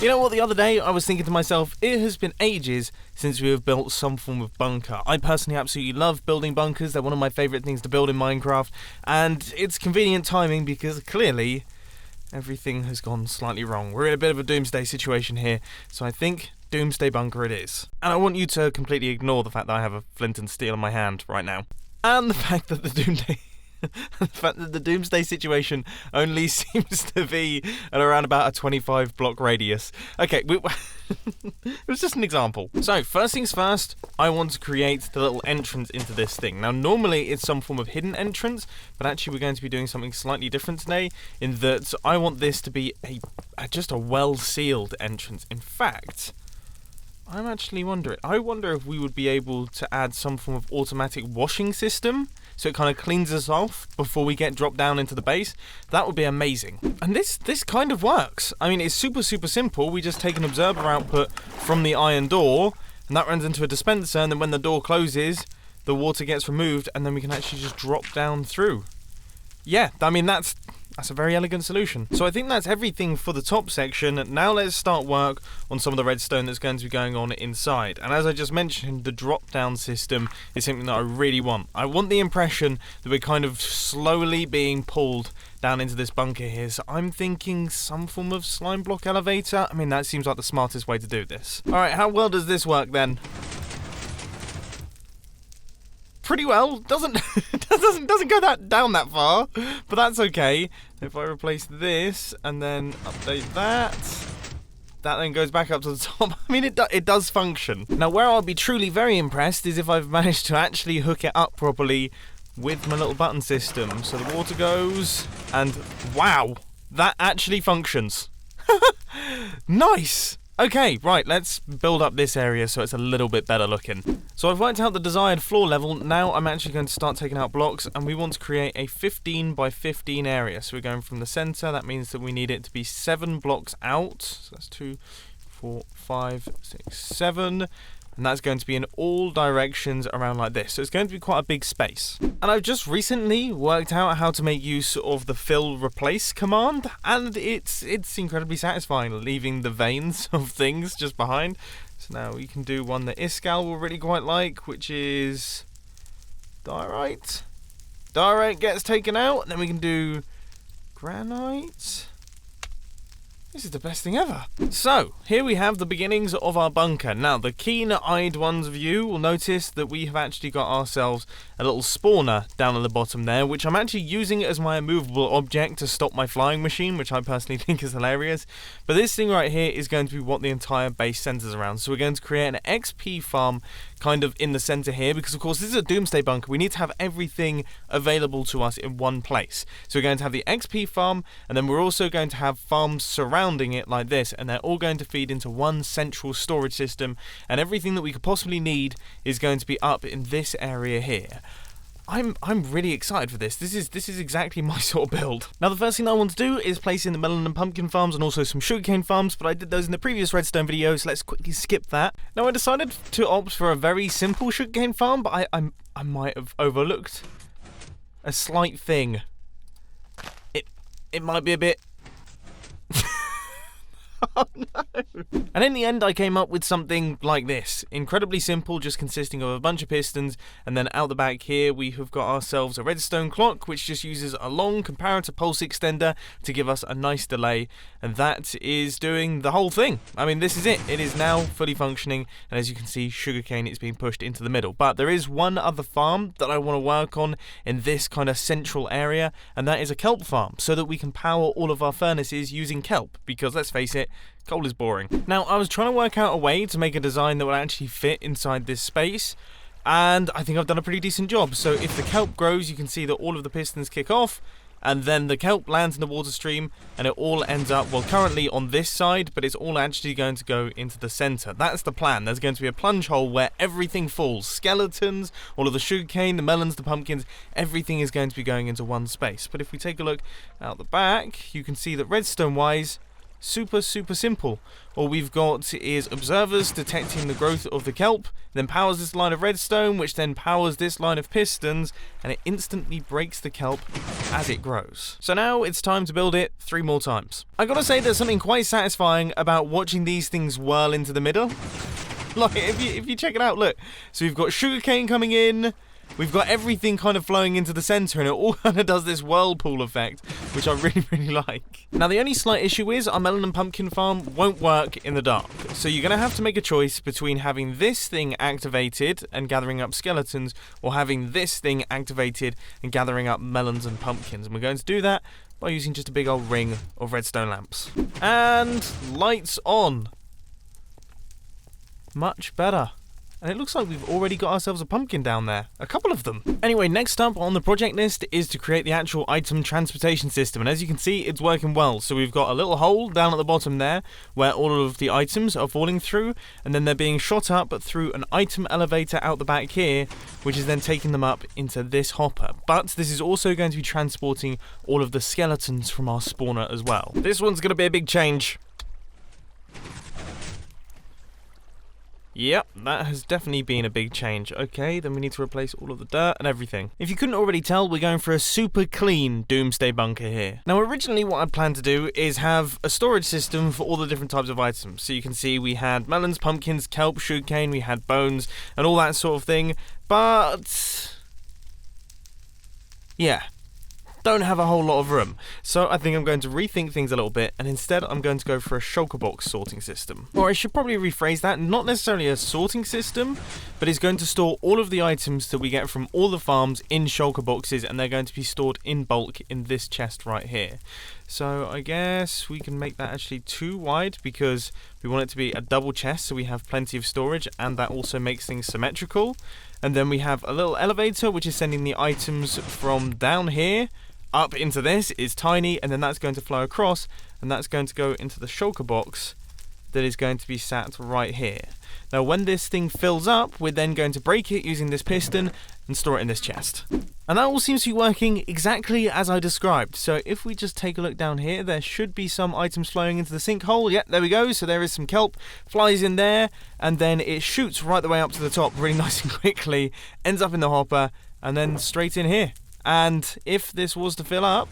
You know what, the other day I was thinking to myself, it has been ages since we have built some form of bunker. I personally absolutely love building bunkers. They're one of my favourite things to build in Minecraft, and it's convenient timing because clearly everything has gone slightly wrong. We're in a bit of a doomsday situation here, so I think doomsday bunker it is. And I want you to completely ignore the fact that I have a flint and steel in my hand right now. And the fact that the doomsday situation only seems to be at around about a 25 block radius. Okay, it was just an example. So, first things first, I want to create the little entrance into this thing. Now, normally it's some form of hidden entrance, but actually we're going to be doing something slightly different today, in that I want this to be just a well-sealed entrance. In fact, I'm actually wondering, I wonder if we would be able to add some form of automatic washing system, so it kind of cleans us off before we get dropped down into the base. That would be amazing. And this kind of works. I mean, it's super simple. We just take an observer output from the iron door, and that runs into a dispenser, and then when the door closes, the water gets removed, and then we can actually just drop down through. Yeah, I mean, that's a very elegant solution. So I think that's everything for the top section. Now let's start work on some of the redstone that's going to be going on inside. And as I just mentioned, the drop down system is something that I really want. I want the impression that we're kind of slowly being pulled down into this bunker here. So I'm thinking some form of slime block elevator. I mean, that seems like the smartest way to do this. Alright, how well does this work then? Pretty well. Doesn't go down that far, but that's okay. If I replace this and then update that then goes back up to the top. I mean, it does function. Now, where I'll be truly very impressed is if I've managed to actually hook it up properly with my little button system. So the water goes, and wow, that actually functions. Nice. Okay, right, let's build up this area so it's a little bit better looking. So I've worked out the desired floor level. Now I'm actually going to start taking out blocks, and we want to create a 15 by 15 area. So we're going from the center. That means that we need it to be 7 blocks out. So that's 2, 4, 5, 6, 7. And that's going to be in all directions around like this. So it's going to be quite a big space. And I've just recently worked out how to make use of the fill replace command, and it's incredibly satisfying, leaving the veins of things just behind. So now we can do one that Iskal will really quite like, which is diorite. Diorite gets taken out, and then we can do granite. This is the best thing ever. So, here we have the beginnings of our bunker. Now, the keen-eyed ones of you will notice that we have actually got ourselves a little spawner down at the bottom there, which I'm actually using as my immovable object to stop my flying machine, which I personally think is hilarious. But this thing right here is going to be what the entire base centers around. So we're going to create an XP farm kind of in the center here, because of course this is a doomsday bunker. We need to have everything available to us in one place. So we're going to have the XP farm, and then we're also going to have farms surrounding it like this, and they're all going to feed into one central storage system, and everything that we could possibly need is going to be up in this area here. I'm really excited for this. This is exactly my sort of build. Now, the first thing I want to do is place in the melon and pumpkin farms and also some sugarcane farms, but I did those in the previous redstone video, so let's quickly skip that. Now, I decided to opt for a very simple sugarcane farm, but I might have overlooked a slight thing. It might be a bit... Oh no! And in the end I came up with something like this. Incredibly simple, just consisting of a bunch of pistons, and then out the back here we have got ourselves a redstone clock, which just uses a long comparator pulse extender to give us a nice delay, and that is doing the whole thing. I mean, this is it. It is now fully functioning, and as you can see, sugarcane is being pushed into the middle. But there is one other farm that I want to work on in this kind of central area, and that is a kelp farm, so that we can power all of our furnaces using kelp, because let's face it, coal is boring. Now, I was trying to work out a way to make a design that would actually fit inside this space, and I think I've done a pretty decent job. So if the kelp grows, you can see that all of the pistons kick off, and then the kelp lands in the water stream, and it all ends up, well, currently on this side, but it's all actually going to go into the center. That's the plan. There's going to be a plunge hole where everything falls. Skeletons, all of the sugarcane, the melons, the pumpkins, everything is going to be going into one space. But if we take a look out the back, you can see that redstone-wise, super simple. All we've got is observers detecting the growth of the kelp, then powers this line of redstone, which then powers this line of pistons, and it instantly breaks the kelp as it grows. So now it's time to build it 3 more times. I gotta say there's something quite satisfying about watching these things whirl into the middle. Like, if you check it out, look. So we've got sugarcane coming in, we've got everything kind of flowing into the centre, and it all kind of does this whirlpool effect, which I really like. Now, the only slight issue is our melon and pumpkin farm won't work in the dark. So you're going to have to make a choice between having this thing activated and gathering up skeletons, or having this thing activated and gathering up melons and pumpkins. And we're going to do that by using just a big old ring of redstone lamps. And lights on. Much better. And it looks like we've already got ourselves a pumpkin down there. A couple of them. Anyway, next up on the project list is to create the actual item transportation system. And as you can see, it's working well. So we've got a little hole down at the bottom there where all of the items are falling through. And then they're being shot up through an item elevator out the back here, which is then taking them up into this hopper. But this is also going to be transporting all of the skeletons from our spawner as well. This one's going to be a big change. Yep, that has definitely been a big change. Okay, then we need to replace all of the dirt and everything. If you couldn't already tell, we're going for a super clean doomsday bunker here. Now, originally what I'd planned to do is have a storage system for all the different types of items. So you can see we had melons, pumpkins, kelp, sugarcane, we had bones, and all that sort of thing. But yeah, don't have a whole lot of room. So I think I'm going to rethink things a little bit, and instead I'm going to go for a Shulker Box sorting system. Or I should probably rephrase that, not necessarily a sorting system, but it's going to store all of the items that we get from all the farms in Shulker Boxes, and they're going to be stored in bulk in this chest right here. So I guess we can make that actually too wide because we want it to be a double chest so we have plenty of storage, and that also makes things symmetrical. And then we have a little elevator which is sending the items from down here up into this. Is tiny, and then that's going to flow across, and that's going to go into the Shulker Box that is going to be sat right here. Now when this thing fills up, we're then going to break it using this piston and store it in this chest. And that all seems to be working exactly as I described. So if we just take a look down here, there should be some items flowing into the sinkhole. Yep, there we go. So there is some kelp, flies in there, and then it shoots right the way up to the top really nice and quickly, ends up in the hopper, and then straight in here. And if this was to fill up,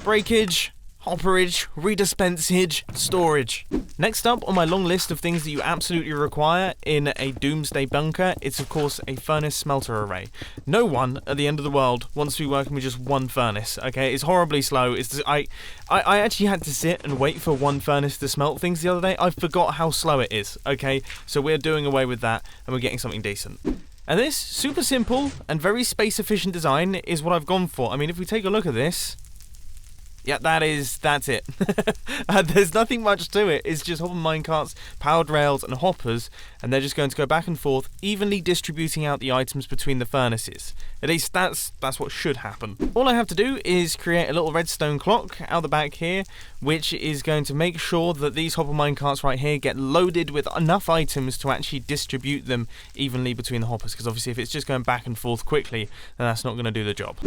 breakage, hopperage, redispensage, storage. Next up on my long list of things that you absolutely require in a doomsday bunker, it's of course a furnace smelter array. No one at the end of the world wants to be working with just one furnace, okay? It's horribly slow. I actually had to sit and wait for one furnace to smelt things the other day. I forgot how slow it is, okay? So we're doing away with that, and we're getting something decent. And this super simple and very space efficient design is what I've gone for. I mean, if we take a look at this, yeah, that's it. There's nothing much to it. It's just hopper minecarts, powered rails, and hoppers, and they're just going to go back and forth, evenly distributing out the items between the furnaces. At least that's what should happen. All I have to do is create a little redstone clock out the back here, which is going to make sure that these hopper minecarts right here get loaded with enough items to actually distribute them evenly between the hoppers. Because obviously, if it's just going back and forth quickly, then that's not going to do the job.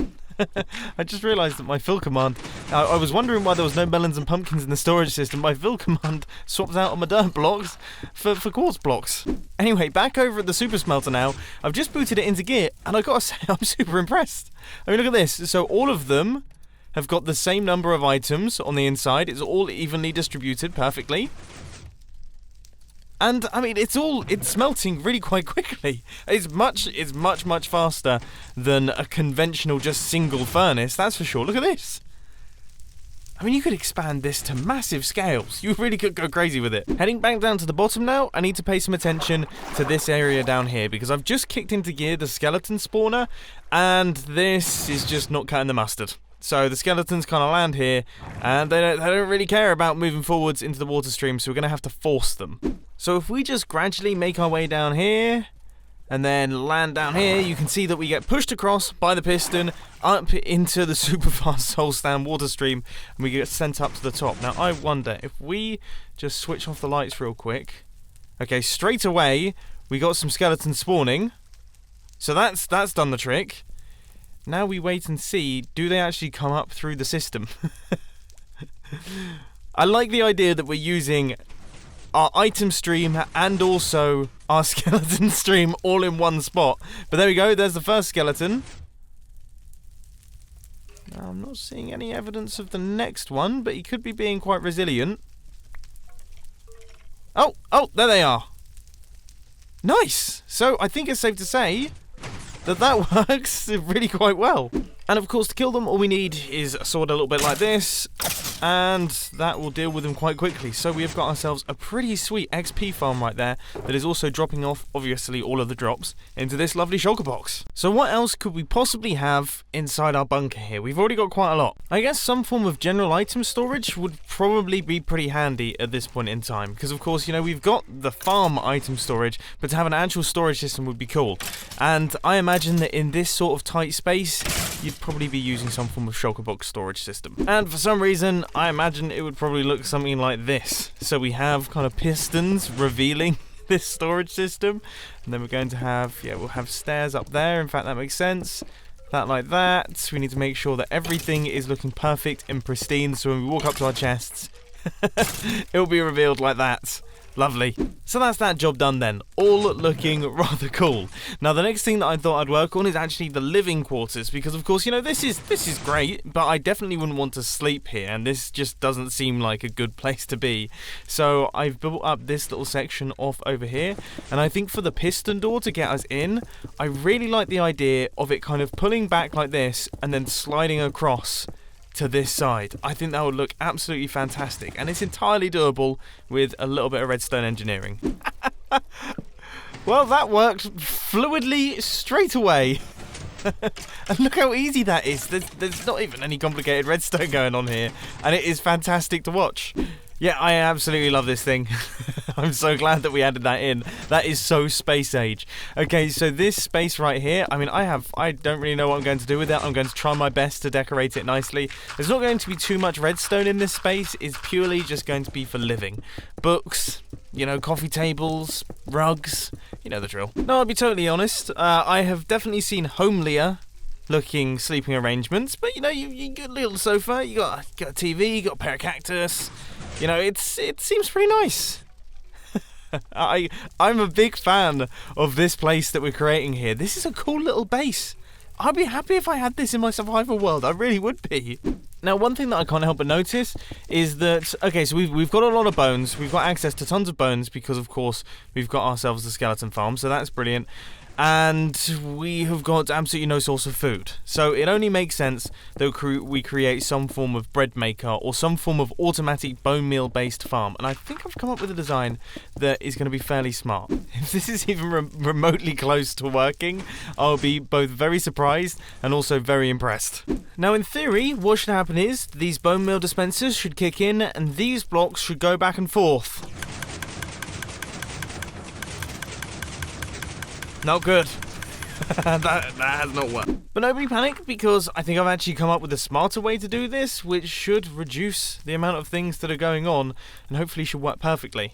I just realised that my fill command, I was wondering why there was no melons and pumpkins in the storage system. My fill command swaps out on my dirt blocks for quartz blocks. Anyway, back over at the super smelter now. I've just booted it into gear, and I gotta say, I'm super impressed. I mean, look at this. So all of them have got the same number of items on the inside. It's all evenly distributed perfectly. And I mean, it's smelting really quite quickly. It's much faster than a conventional just single furnace, that's for sure. Look at this. I mean, you could expand this to massive scales. You really could go crazy with it. Heading back down to the bottom now, I need to pay some attention to this area down here because I've just kicked into gear the skeleton spawner, and this is just not cutting the mustard. So the skeletons kind of land here, and they don't really care about moving forwards into the water stream, so we're going to have to force them. So if we just gradually make our way down here, and then land down here, you can see that we get pushed across by the piston, up into the super fast soul stand water stream, and we get sent up to the top. Now I wonder, if we just switch off the lights real quick, okay, straight away, we got some skeletons spawning, so that's done the trick. Now we wait and see, do they actually come up through the system? I like the idea that we're using our item stream and also our skeleton stream all in one spot. But there we go, there's the first skeleton. Now, I'm not seeing any evidence of the next one, but he could be being quite resilient. Oh, there they are. Nice! So I think it's safe to say that works really quite well. And of course, to kill them, all we need is a sword a little bit like this, and that will deal with them quite quickly. So we have got ourselves a pretty sweet XP farm right there that is also dropping off, obviously, all of the drops into this lovely shulker box. So what else could we possibly have inside our bunker here? We've already got quite a lot. I guess some form of general item storage would probably be pretty handy at this point in time, because of course, you know, we've got the farm item storage, but to have an actual storage system would be cool. And I imagine that in this sort of tight space, you'd probably be using some form of shulker box storage system. And for some reason, I imagine it would probably look something like this. So we have kind of pistons revealing this storage system, and then we're going to have, we'll have stairs up there. In fact, that makes sense. That like that. We need to make sure that everything is looking perfect and pristine, so when we walk up to our chests, it will be revealed like that. Lovely. So that's that job done then. All looking rather cool. Now the next thing that I thought I'd work on is actually the living quarters, because of course, you know, this is great, but I definitely wouldn't want to sleep here, and this just doesn't seem like a good place to be. So I've built up this little section off over here, and I think for the piston door to get us in, I really like the idea of it kind of pulling back like this and then sliding across to this side. I think that would look absolutely fantastic, and it's entirely doable with a little bit of redstone engineering. Well, that worked fluidly straight away. And look how easy that is. There's not even any complicated redstone going on here, and it is fantastic to watch. Yeah, I absolutely love this thing. I'm so glad that we added that in. That is so space age. Okay, so this space right here, I mean, I don't really know what I'm going to do with it. I'm going to try my best to decorate it nicely. There's not going to be too much redstone in this space. It's purely just going to be for living. Books, you know, coffee tables, rugs, you know the drill. No, I'll be totally honest. I have definitely seen homelier looking sleeping arrangements, but you know, you got a little sofa, you got a TV, you got a pair of cactus. You know, it seems pretty nice. I'm a big fan of this place that we're creating here. This is a cool little base. I'd be happy if I had this in my survival world. I really would be. Now, one thing that I can't help but notice is that, okay, so we've got a lot of bones. We've got access to tons of bones because, of course, we've got ourselves the skeleton farm, so that's brilliant. And we have got absolutely no source of food. So it only makes sense that we create some form of bread maker or some form of automatic bone meal based farm. And I think I've come up with a design that is going to be fairly smart. If this is even remotely close to working, I'll be both very surprised and also very impressed. Now, in theory, what should happen is these bone meal dispensers should kick in and these blocks should go back and forth. Not good. that has not worked. But nobody panic, because I think I've actually come up with a smarter way to do this, which should reduce the amount of things that are going on, and hopefully should work perfectly.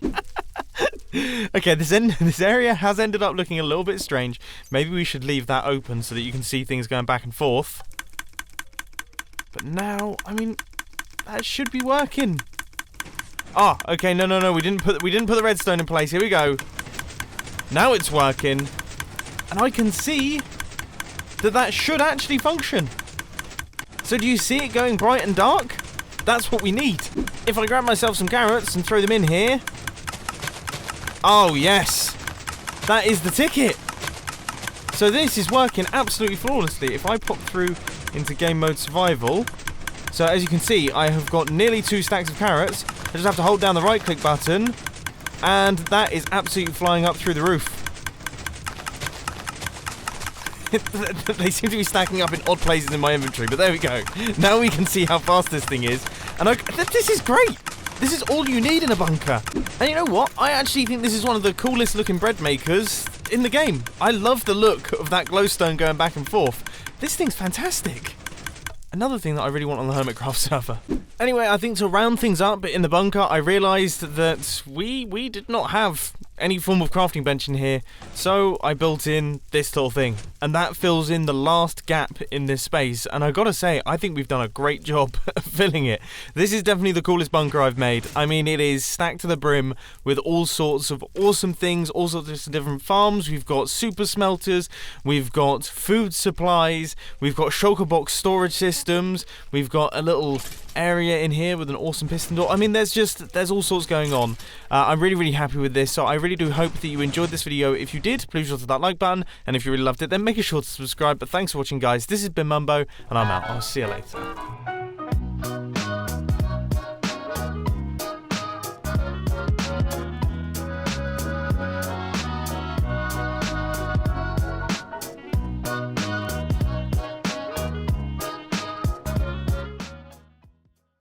Okay, this area has ended up looking a little bit strange. Maybe we should leave that open so that you can see things going back and forth. But now, I mean, that should be working. Ah, okay, no, we didn't put the redstone in place. Here we go. Now it's working. And I can see that should actually function. So do you see it going bright and dark? That's what we need. If I grab myself some carrots and throw them in here. Oh, yes. That is the ticket. So this is working absolutely flawlessly. If I pop through into game mode survival. So as you can see, I have got nearly 2 stacks of carrots. I just have to hold down the right click button. And that is absolutely flying up through the roof. They seem to be stacking up in odd places in my inventory, but there we go. Now we can see how fast this thing is. And this is great. This is all you need in a bunker. And you know what? I actually think this is one of the coolest looking bread makers in the game. I love the look of that glowstone going back and forth. This thing's fantastic. Another thing that I really want on the Hermitcraft server. Anyway, I think to round things up in the bunker, I realised that we did not have any form of crafting bench in here, so I built in this little thing, and that fills in the last gap in this space, and I gotta say, I think we've done a great job filling it. This is definitely the coolest bunker I've made. I mean, it is stacked to the brim with all sorts of awesome things, all sorts of different farms. We've got super smelters, we've got food supplies, we've got Shulker Box storage systems, we've got a little area in here with an awesome piston door. I mean, there's all sorts going on. I'm really happy with this, so I really do hope that you enjoyed this video. If you did, please hit that like button, and if you really loved it, then make sure to subscribe. But thanks for watching, guys. This has been Mumbo, and I'm out. I'll see you later.